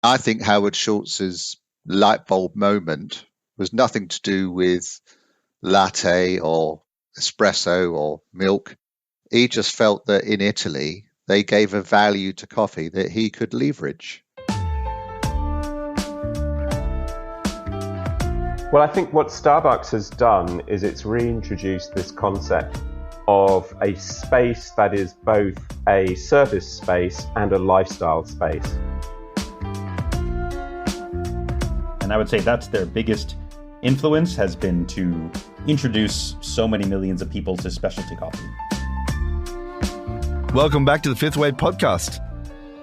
I think Howard Schultz's light bulb moment was nothing to do with latte or espresso or milk. He just felt that in Italy, they gave a value to coffee that he could leverage. Well, I think what Starbucks has done is it's reintroduced this concept of a space that is both a service space and a lifestyle space. And I would say that's their biggest influence, has been to introduce so many millions of people to specialty coffee. Welcome back to the 5th Wave podcast.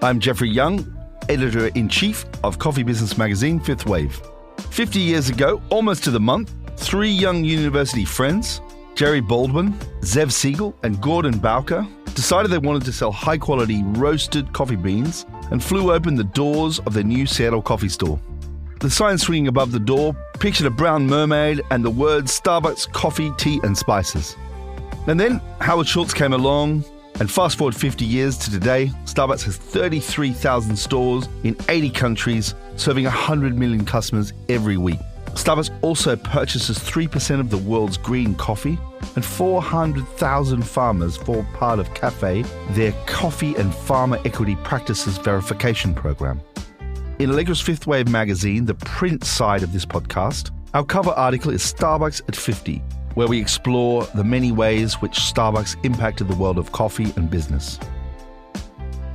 I'm Jeffrey Young, editor-in-chief of coffee business magazine 5th Wave. 50 years ago, almost to the month, 3 young university friends, Jerry Baldwin, Zev Siegel, and Gordon Bakke, decided they wanted to sell high-quality roasted coffee beans and flew open the doors of their new Seattle coffee store. The sign swinging above the door pictured a brown mermaid and the words Starbucks coffee, tea, and spices. And then Howard Schultz came along, and fast forward 50 years to today, Starbucks has 33,000 stores in 80 countries, serving 100 million customers every week. Starbucks also purchases 3% of the world's green coffee, and 400,000 farmers form part of CAFE, their Coffee and Farmer Equity Practices Verification Program. In Allegra's 5th Wave magazine, the print side of this podcast, our cover article is Starbucks at 50, where we explore the many ways which Starbucks impacted the world of coffee and business.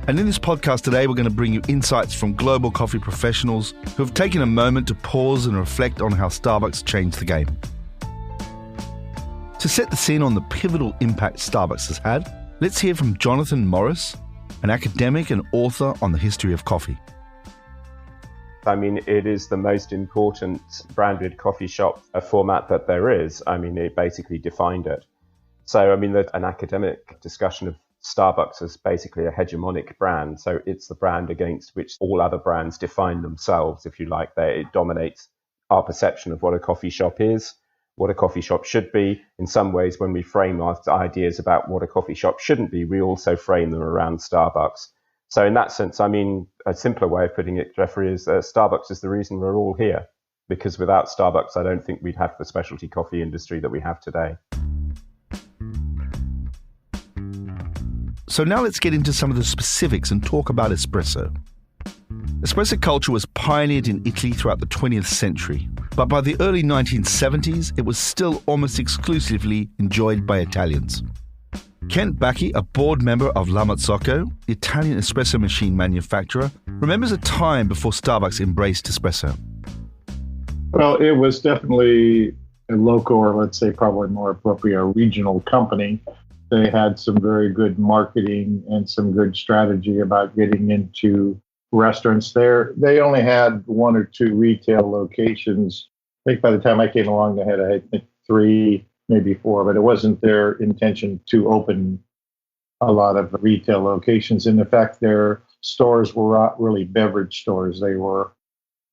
And in this podcast today, we're going to bring you insights from global coffee professionals who have taken a moment to pause and reflect on how Starbucks changed the game. To set the scene on the pivotal impact Starbucks has had, let's hear from Jonathan Morris, an academic and author on the history of coffee. I mean, it is the most important branded coffee shop format that there is. I mean, it basically defined it. So, I mean, there's an academic discussion of Starbucks as basically a hegemonic brand. So it's the brand against which all other brands define themselves, if you like. It dominates our perception of what a coffee shop is, what a coffee shop should be. In some ways, when we frame our ideas about what a coffee shop shouldn't be, we also frame them around Starbucks. So in that sense, I mean, a simpler way of putting it, Jeffrey, is Starbucks is the reason we're all here. Because without Starbucks, I don't think we'd have the specialty coffee industry that we have today. So now let's get into some of the specifics and talk about espresso. Espresso culture was pioneered in Italy throughout the 20th century, but by the early 1970s, it was still almost exclusively enjoyed by Italians. Kent Bakke, a board member of Marzocco, the Italian espresso machine manufacturer, remembers a time before Starbucks embraced espresso. Well, it was definitely a local, or let's say probably more appropriate, a regional company. They had some very good marketing and some good strategy about getting into restaurants there. They only had 1 or 2 retail locations. I think by the time I came along, they had, I think, 3, maybe 4, but it wasn't their intention to open a lot of retail locations. And in fact, their stores were not really beverage stores. They were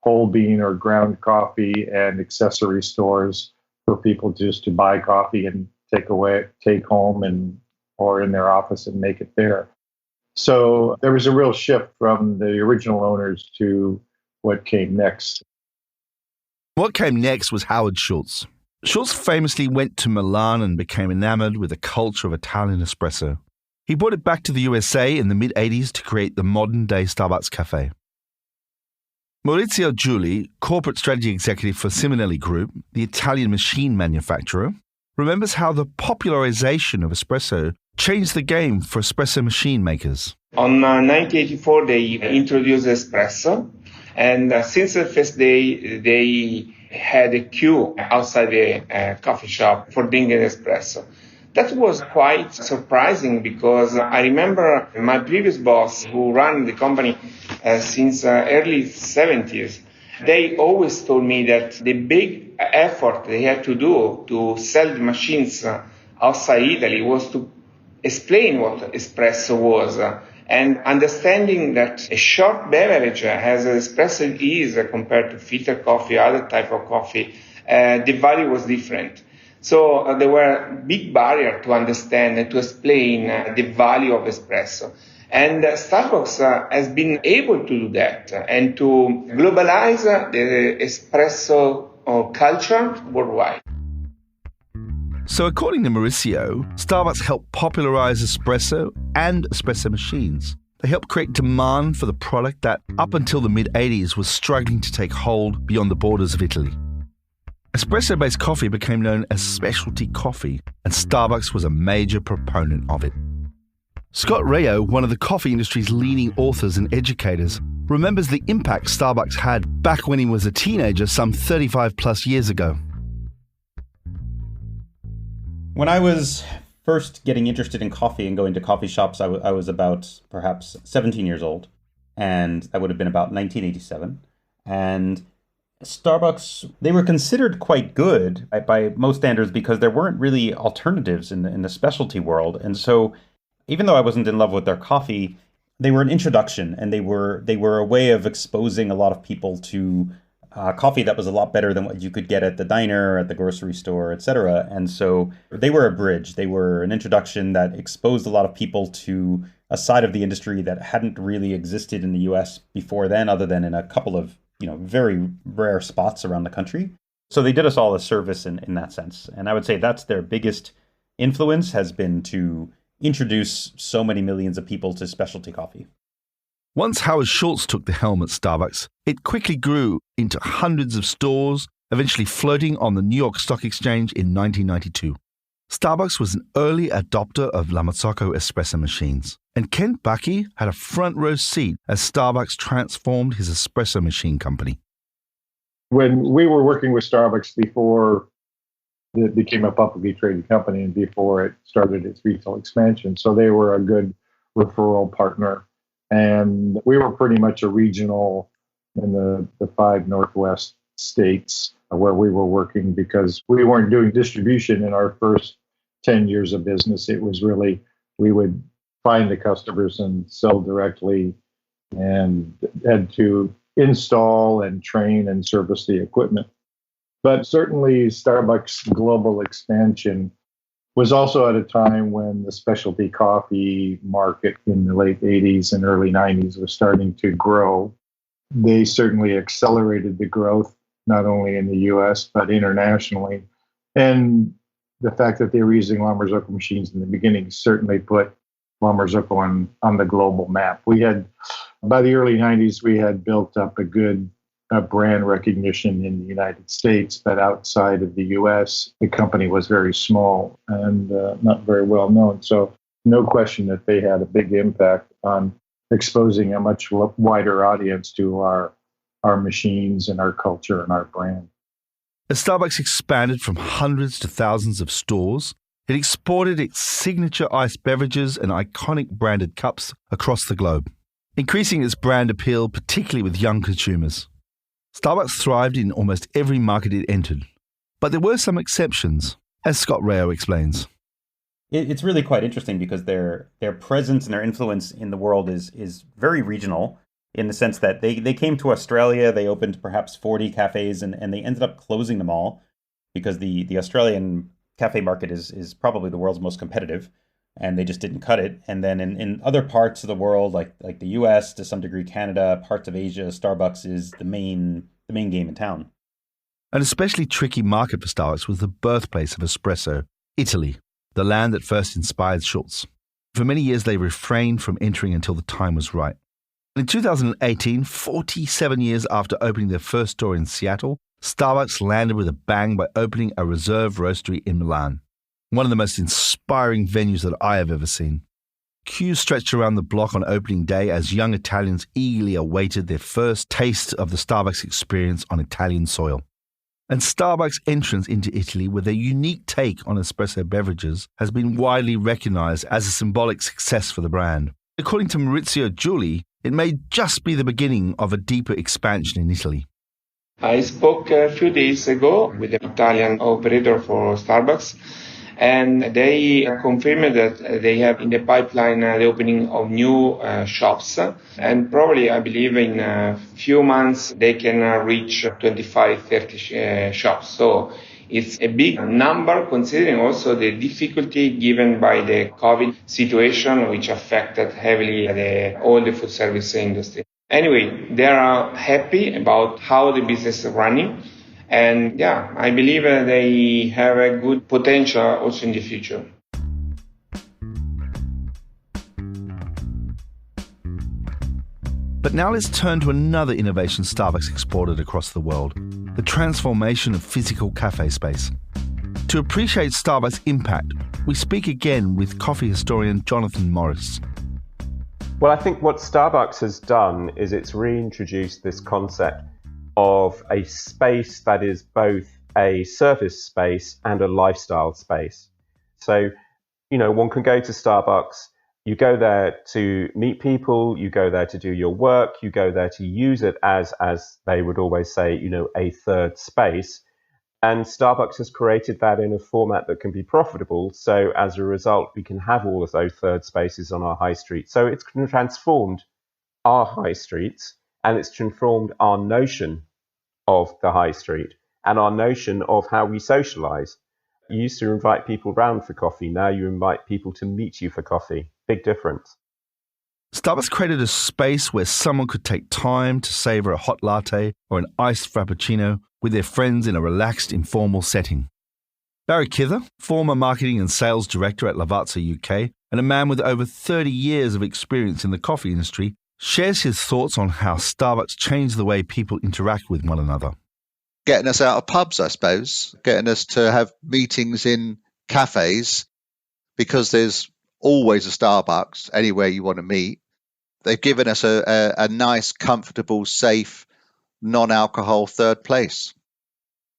whole bean or ground coffee and accessory stores for people just to buy coffee and take home and or in their office and make it there. So there was a real shift from the original owners to what came next. What came next was Howard Schultz. Schultz famously went to Milan and became enamored with the culture of Italian espresso. He brought it back to the USA in the mid-80s to create the modern-day Starbucks cafe. Maurizio Guili, corporate strategy executive for Simonelli Group, the Italian machine manufacturer, remembers how the popularization of espresso changed the game for espresso machine makers. On 1984, they introduced espresso, and since the first day, they had a queue outside the coffee shop for drinking espresso. That was quite surprising because I remember my previous boss, who ran the company since early 70s, they always told me that the big effort they had to do to sell the machines outside Italy was to explain what espresso was. And understanding that a short beverage, as espresso is compared to filter coffee, other type of coffee, the value was different. So there were big barriers to understand and to explain the value of espresso. And Starbucks has been able to do that and to globalize the espresso culture worldwide. So according to Maurizio, Starbucks helped popularize espresso and espresso machines. They helped create demand for the product that, up until the mid-80s, was struggling to take hold beyond the borders of Italy. Espresso-based coffee became known as specialty coffee, and Starbucks was a major proponent of it. Scott Rao, one of the coffee industry's leading authors and educators, remembers the impact Starbucks had back when he was a teenager some 35 plus years ago. When I was first getting interested in coffee and going to coffee shops, I was about perhaps 17 years old, and that would have been about 1987. And Starbucks, they were considered quite good by most standards because there weren't really alternatives in the specialty world. And so even though I wasn't in love with their coffee, they were an introduction, and they were a way of exposing a lot of people to coffee that was a lot better than what you could get at the diner, at the grocery store, etc. And so they were a bridge. They were an introduction that exposed a lot of people to a side of the industry that hadn't really existed in the US before then, other than in a couple of, very rare spots around the country. So they did us all a service in that sense. And I would say that's their biggest influence, has been to introduce so many millions of people to specialty coffee. Once Howard Schultz took the helm at Starbucks, it quickly grew into hundreds of stores, eventually floating on the New York Stock Exchange in 1992. Starbucks was an early adopter of Marzocco espresso machines, and Kent Bakke had a front row seat as Starbucks transformed his espresso machine company. When we were working with Starbucks before it became a publicly traded company and before it started its retail expansion, so they were a good referral partner. And we were pretty much a regional in the 5 Northwest states where we were working, because we weren't doing distribution in our first 10 years of business. It was really, we would find the customers and sell directly, and had to install and train and service the equipment. But certainly Starbucks' global expansion was also at a time when the specialty coffee market in the late 80s and early 90s was starting to grow. They certainly accelerated the growth, not only in the US, but internationally. And the fact that they were using Marzocco machines in the beginning certainly put Marzocco on the global map. We had, by the early 90s, we had built up a good brand recognition in the United States, but outside of the US, the company was very small and not very well known. So no question that they had a big impact on exposing a much wider audience to our machines and our culture and our brand. As Starbucks expanded from hundreds to thousands of stores, it exported its signature iced beverages and iconic branded cups across the globe, increasing its brand appeal, particularly with young consumers. Starbucks thrived in almost every market it entered, but there were some exceptions, as Scott Rao explains. It's really quite interesting because their presence and their influence in the world is very regional, in the sense that they came to Australia, they opened perhaps 40 cafes, and they ended up closing them all because the Australian cafe market is probably the world's most competitive, and they just didn't cut it. And then in other parts of the world, like the US, to some degree Canada, parts of Asia, Starbucks is the main game in town. An especially tricky market for Starbucks was the birthplace of espresso, Italy, the land that first inspired Schultz. For many years, they refrained from entering until the time was right. In 2018, 47 years after opening their first store in Seattle, Starbucks landed with a bang by opening a reserve roastery in Milan, one of the most inspiring venues that I have ever seen. Queues stretched around the block on opening day as young Italians eagerly awaited their first taste of the Starbucks experience on Italian soil. And Starbucks' entrance into Italy with their unique take on espresso beverages has been widely recognized as a symbolic success for the brand. According to Maurizio Guili, it may just be the beginning of a deeper expansion in Italy. I spoke a few days ago with the Italian operator for Starbucks, and they confirmed that they have in the pipeline the opening of new shops, and probably, I believe, in a few months they can reach 25-30 shops. So It's a big number considering also the difficulty given by the COVID situation, which affected heavily all the food service industry. Anyway, they are happy about how the business is running. And yeah, I believe they have a good potential also in the future. But now let's turn to another innovation Starbucks exported across the world, the transformation of physical cafe space. To appreciate Starbucks' impact, we speak again with coffee historian Jonathan Morris. Well, I think what Starbucks has done is it's reintroduced this concept of a space that is both a service space and a lifestyle space. So, one can go to Starbucks, you go there to meet people, you go there to do your work, you go there to use it as they would always say, a third space. And Starbucks has created that in a format that can be profitable. So as a result, we can have all of those third spaces on our high street. So it's transformed our high streets, and it's transformed our notion of the high street and our notion of how we socialize. You used to invite people round for coffee. Now you invite people to meet you for coffee. Big difference. Starbucks created a space where someone could take time to savor a hot latte or an iced Frappuccino with their friends in a relaxed, informal setting. Barry Kither, former marketing and sales director at Lavazza UK and a man with over 30 years of experience in the coffee industry, shares his thoughts on how Starbucks changed the way people interact with one another. Getting us out of pubs, I suppose, getting us to have meetings in cafes, because there's always a Starbucks anywhere you want to meet. They've given us a nice, comfortable, safe, non-alcohol third place.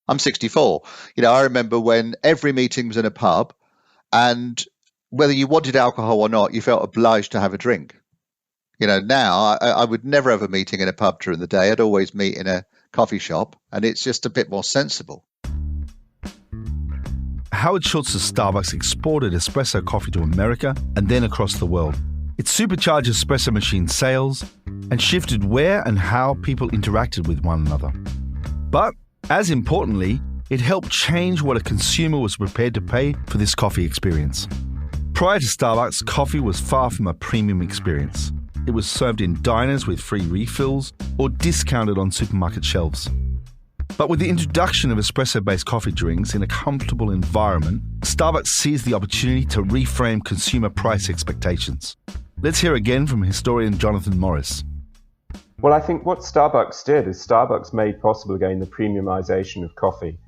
I'm 64. I remember when every meeting was in a pub, and whether you wanted alcohol or not, you felt obliged to have a drink. Now I would never have a meeting in a pub during the day. I'd always meet in a coffee shop, and it's just a bit more sensible. Howard Schultz's Starbucks exported espresso coffee to America and then across the world. It supercharged espresso machine sales and shifted where and how people interacted with one another. But, as importantly, it helped change what a consumer was prepared to pay for this coffee experience. Prior to Starbucks, coffee was far from a premium experience. It was served in diners with free refills or discounted on supermarket shelves. But with the introduction of espresso-based coffee drinks in a comfortable environment, Starbucks seized the opportunity to reframe consumer price expectations. Let's hear again from historian Jonathan Morris. Well, I think what Starbucks did is Starbucks made possible again the premiumization of coffee.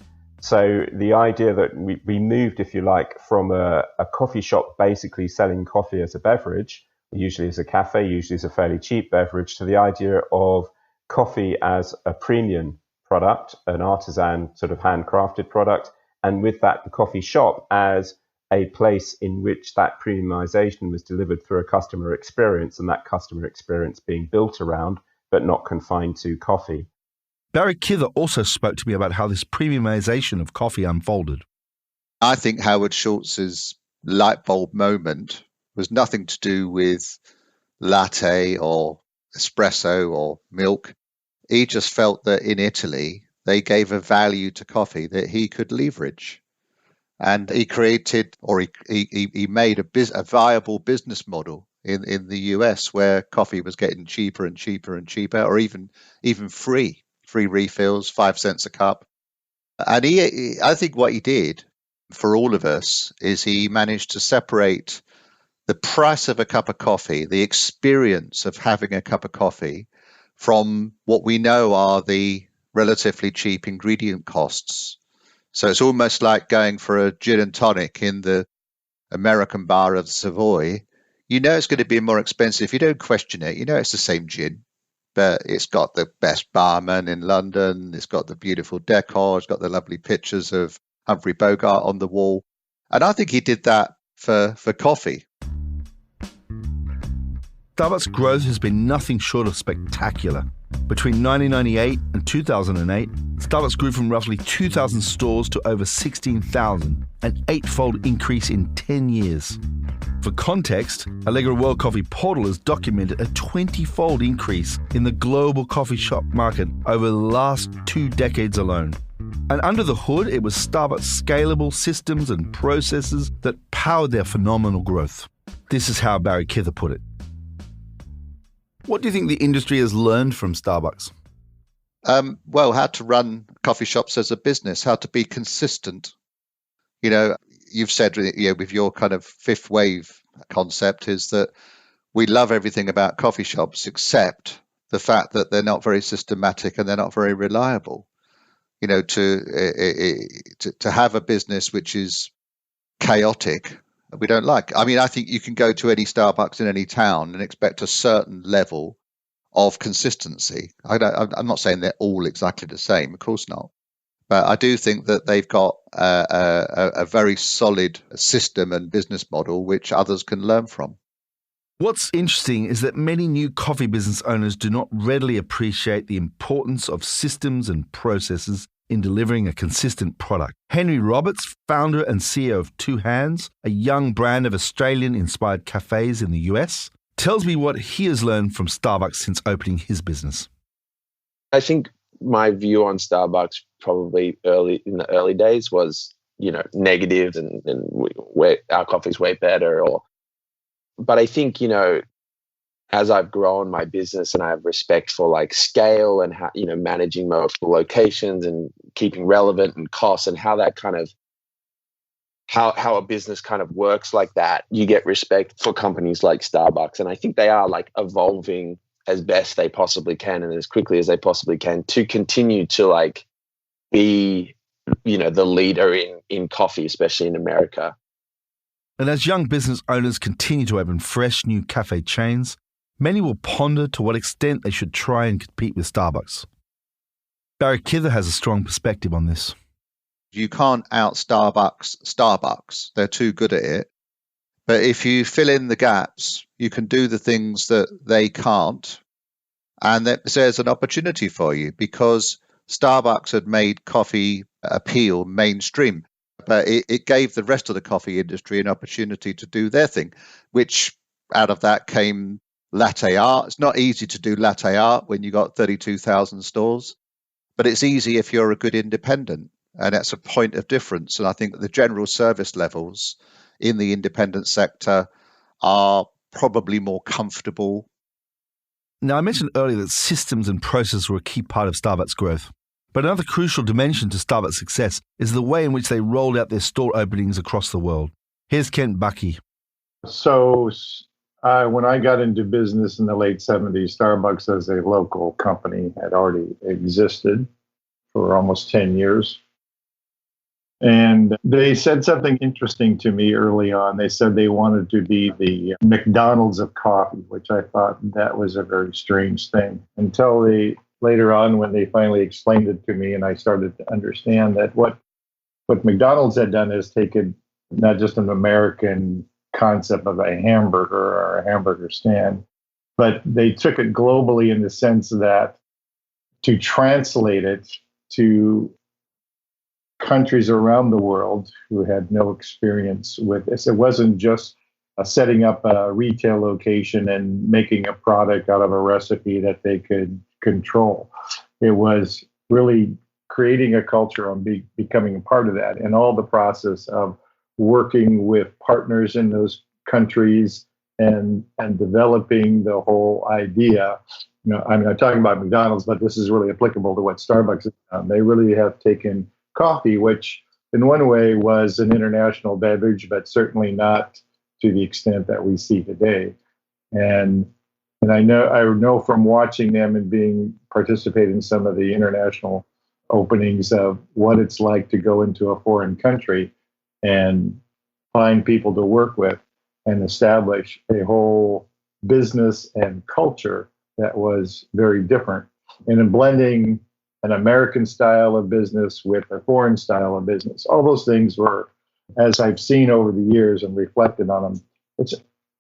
So the idea that we moved, if you like, from a coffee shop basically selling coffee as a beverage, usually as a cafe, usually as a fairly cheap beverage, to the idea of coffee as a premium product, an artisan sort of handcrafted product, and with that the coffee shop as a place in which that premiumization was delivered through a customer experience, and that customer experience being built around but not confined to coffee. Barry Kither also spoke to me about how this premiumization of coffee unfolded. I think Howard Schultz's light bulb moment was nothing to do with latte or espresso or milk. He just felt that in Italy, they gave a value to coffee that he could leverage. And he created, or he made a viable business model in the US where coffee was getting cheaper and cheaper and cheaper, or even free refills, 5 cents a cup. And I think what he did for all of us is he managed to separate the price of a cup of coffee, the experience of having a cup of coffee, from what we know are the relatively cheap ingredient costs. So it's almost like going for a gin and tonic in the American bar of Savoy. You know it's going to be more expensive. You don't question it. You know it's the same gin, but it's got the best barman in London. It's got the beautiful decor. It's got the lovely pictures of Humphrey Bogart on the wall. And I think he did that for coffee. Starbucks' growth has been nothing short of spectacular. Between 1998 and 2008, Starbucks grew from roughly 2,000 stores to over 16,000, an 8-fold increase in 10 years. For context, Allegra World Coffee Portal has documented a 20-fold increase in the global coffee shop market over the last 2 decades alone. And under the hood, it was Starbucks' scalable systems and processes that powered their phenomenal growth. This is how Barry Kither put it. What do you think the industry has learned from Starbucks? Well, how to run coffee shops as a business, how to be consistent. You know, you've said, with your kind of fifth wave concept is that we love everything about coffee shops except the fact that they're not very systematic and they're not very reliable. You know, to have a business which is chaotic, we don't like. I mean, I think you can go to any Starbucks in any town and expect a certain level of consistency. I'm not saying they're all exactly the same, of course not. But I do think that they've got a very solid system and business model which others can learn from. What's interesting is that many new coffee business owners do not readily appreciate the importance of systems and processes in delivering a consistent product. Henry Roberts, founder and CEO of Two Hands, a young brand of Australian-inspired cafes in the US, tells me what he has learned from Starbucks since opening his business. I think my view on Starbucks probably in the early days was, negative and our coffee's way better. But I think, as I've grown my business and I have respect for like scale and how, managing multiple locations and keeping relevant and costs and how that kind of, how a business kind of works like that, you get respect for companies like Starbucks. And I think they are like evolving as best they possibly can and as quickly as they possibly can to continue to like be, the leader in coffee, especially in America. And as young business owners continue to open fresh new cafe chains, many will ponder to what extent they should try and compete with Starbucks. Barry Kither has a strong perspective on this. You can't out Starbucks. They're too good at it. But if you fill in the gaps, you can do the things that they can't. And there's an opportunity for you because Starbucks had made coffee appeal mainstream. But it gave the rest of the coffee industry an opportunity to do their thing, which out of that came latte art. It's not easy to do latte art when you've got 32,000 stores, but it's easy if you're a good independent. And that's a point of difference. And I think the general service levels in the independent sector are probably more comfortable. Now, I mentioned earlier that systems and processes were a key part of Starbucks' growth. But another crucial dimension to Starbucks' success is the way in which they rolled out their store openings across the world. Here's Kent Bakke. So when I got into business in the late 70s, Starbucks as a local company had already existed for almost 10 years. And they said something interesting to me early on. They said they wanted to be the McDonald's of coffee, which I thought that was a very strange thing until later on when they finally explained it to me and I started to understand that what McDonald's had done is taken not just an American concept of a hamburger or a hamburger stand, but they took it globally in the sense that to translate it to countries around the world who had no experience with this. It wasn't just setting up a retail location and making a product out of a recipe that they could control. It was really creating a culture and becoming a part of that, and all the process of working with partners in those countries and developing the whole idea. I'm talking about McDonald's, but this is really applicable to what Starbucks has done. They really have taken coffee, which in one way was an international beverage, but certainly not to the extent that we see today. And I know from watching them and participate in some of the international openings of what it's like to go into a foreign country and find people to work with and establish a whole business and culture that was very different. And in blending an American style of business with a foreign style of business, all those things were, as I've seen over the years and reflected on them,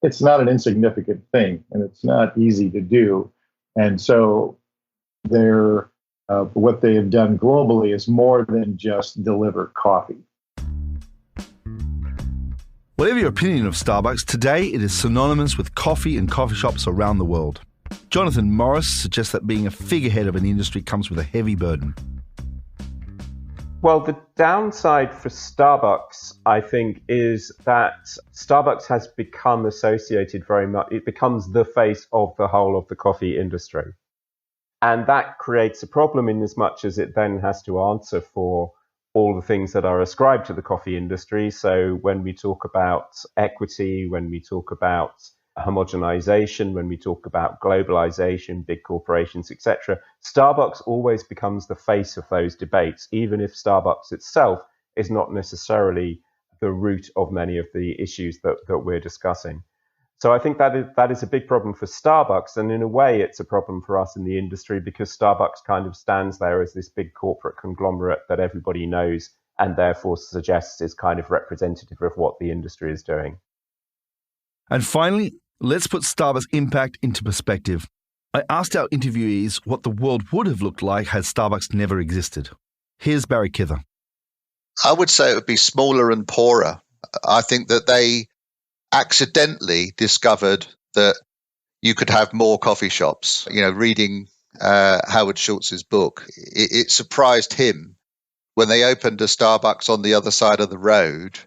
it's not an insignificant thing, and it's not easy to do. And so what they have done globally is more than just deliver coffee. Whatever your opinion of Starbucks, today it is synonymous with coffee and coffee shops around the world. Jonathan Morris suggests that being a figurehead of an industry comes with a heavy burden. Well, the downside for Starbucks, I think, is that Starbucks has become associated very much, it becomes the face of the whole of the coffee industry. And that creates a problem in as much as it then has to answer for all the things that are ascribed to the coffee industry. So when we talk about equity, when we talk about homogenization, when we talk about globalization, big corporations, etc., Starbucks always becomes the face of those debates, even if Starbucks itself is not necessarily the root of many of the issues that we're discussing. So I think that is a big problem for Starbucks, and in a way it's a problem for us in the industry, because Starbucks kind of stands there as this big corporate conglomerate that everybody knows and therefore suggests is kind of representative of what the industry is doing. And finally, let's put Starbucks' impact into perspective. I asked our interviewees what the world would have looked like had Starbucks never existed. Here's Barry Kither. I would say it would be smaller and poorer. I think that they accidentally discovered that you could have more coffee shops. You know, reading Howard Schultz's book, it surprised him when they opened a Starbucks on the other side of the road,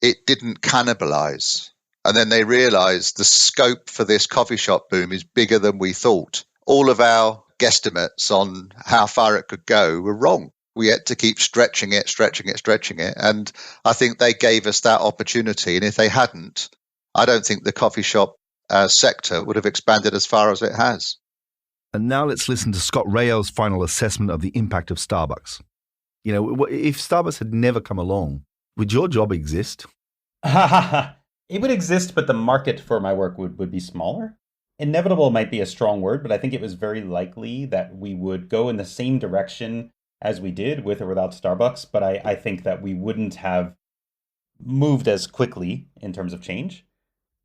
it didn't cannibalize. And then they realized the scope for this coffee shop boom is bigger than we thought. All of our guesstimates on how far it could go were wrong. We had to keep stretching it. And I think they gave us that opportunity. And if they hadn't, I don't think the coffee shop sector would have expanded as far as it has. And now let's listen to Scott Rayo's final assessment of the impact of Starbucks. You know, if Starbucks had never come along, would your job exist? It would exist, but the market for my work would be smaller. Inevitable might be a strong word, but I think it was very likely that we would go in the same direction as we did with or without Starbucks. But I think that we wouldn't have moved as quickly in terms of change,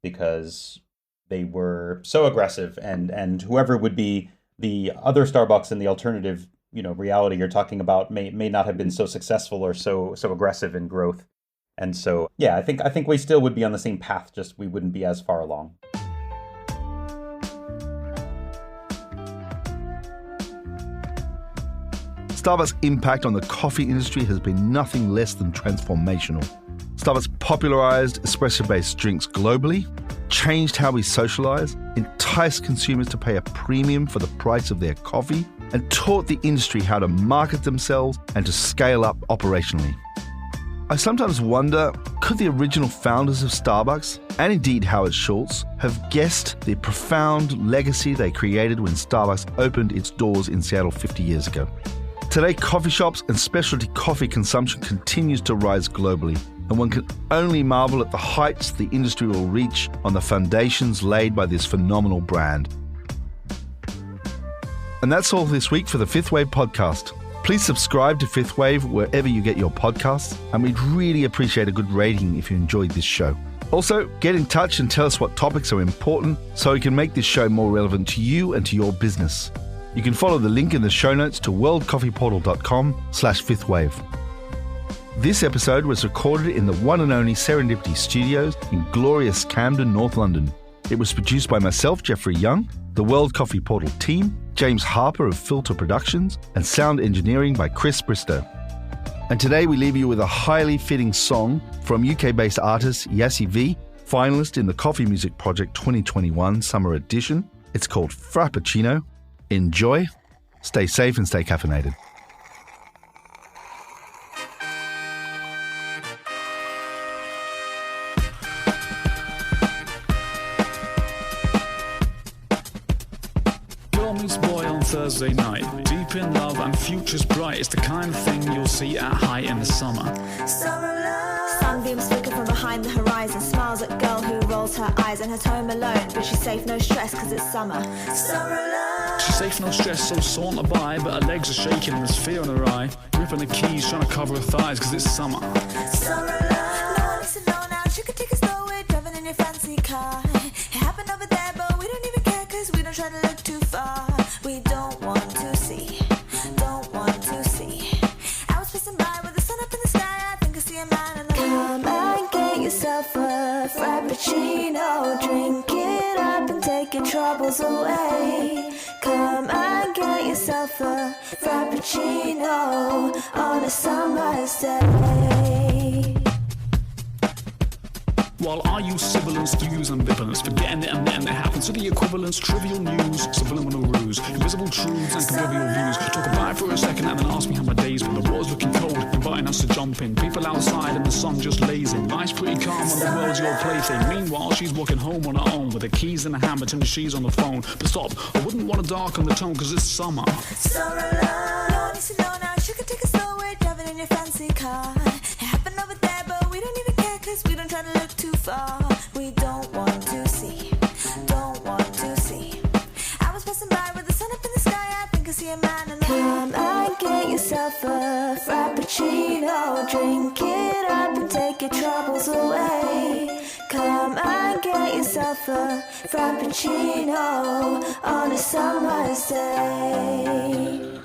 because they were so aggressive, and whoever would be the other Starbucks in the alternative, reality you're talking about may not have been so successful or so aggressive in growth. And so, yeah, I think we still would be on the same path, just we wouldn't be as far along. Starbucks' impact on the coffee industry has been nothing less than transformational. Starbucks popularized espresso-based drinks globally, changed how we socialize, enticed consumers to pay a premium for the price of their coffee, and taught the industry how to market themselves and to scale up operationally. I sometimes wonder, could the original founders of Starbucks, and indeed Howard Schultz, have guessed the profound legacy they created when Starbucks opened its doors in Seattle 50 years ago? Today, coffee shops and specialty coffee consumption continues to rise globally, and one can only marvel at the heights the industry will reach on the foundations laid by this phenomenal brand. And that's all this week for the 5th Wave podcast. Please subscribe to 5th Wave wherever you get your podcasts, and we'd really appreciate a good rating if you enjoyed this show. Also, get in touch and tell us what topics are important so we can make this show more relevant to you and to your business. You can follow the link in the show notes to worldcoffeeportal.com/5thwave. This episode was recorded in the one and only Serendipity Studios in glorious Camden, North London. It was produced by myself, Jeffrey Young, the World Coffee Portal team, James Harper of Filter Productions, and sound engineering by Chris Bristow. And today we leave you with a highly fitting song from UK-based artist Yassi V, finalist in the Coffee Music Project 2021 Summer Edition. It's called Frappuccino. Enjoy, stay safe and stay caffeinated. Girl meets boy on Thursday night. Deep in love and future's bright. It's the kind of thing you'll see at height in the summer. Sunbeams flicker from behind the horizon. Smiles at girl who rolls her eyes and has home alone. But she's safe, no stress, cause it's summer. She's safe, no stress, so saunter by. But her legs are shaking and there's fear in her eye. Gripping the keys, trying to cover her thighs, cause it's summer. No one needs to know now. You can take it slow, we're driving in your fancy car. It happened over there, but we don't even care, cause we don't try to look too far. We don't want to see. I was passing by with the sun up in the sky. I think I see a man in the Come and get yourself a Frappuccino. Drink it up and take your troubles away. Come and get yourself a Frappuccino on a summer's day. While I use sibilance to use ambivalence, forgetting it and letting it happen. So the equivalence, trivial news, subliminal ruse, invisible truths and convivial views. Talk about it for a second and then ask me how my days were. The water's looking cold, inviting us to jump in. People outside and the sun just lazing. Life's pretty calm when the world's your plaything. Meanwhile, she's walking home on her own with the keys in her hand, pretending she's on the phone. But stop, I wouldn't want to darken the tone cause it's summer. Summer love. No one needs to know now. You can take a slow way, driving in your fancy car. It happened over there, but we don't even care cause we don't try to look too far. We don't want to see, don't want to see. I was passing by with the sun up in the sky. I think I see a man in the Come and get yourself a Frappuccino. Drink it up and take your troubles away. Come and get yourself a Frappuccino on a summer's day.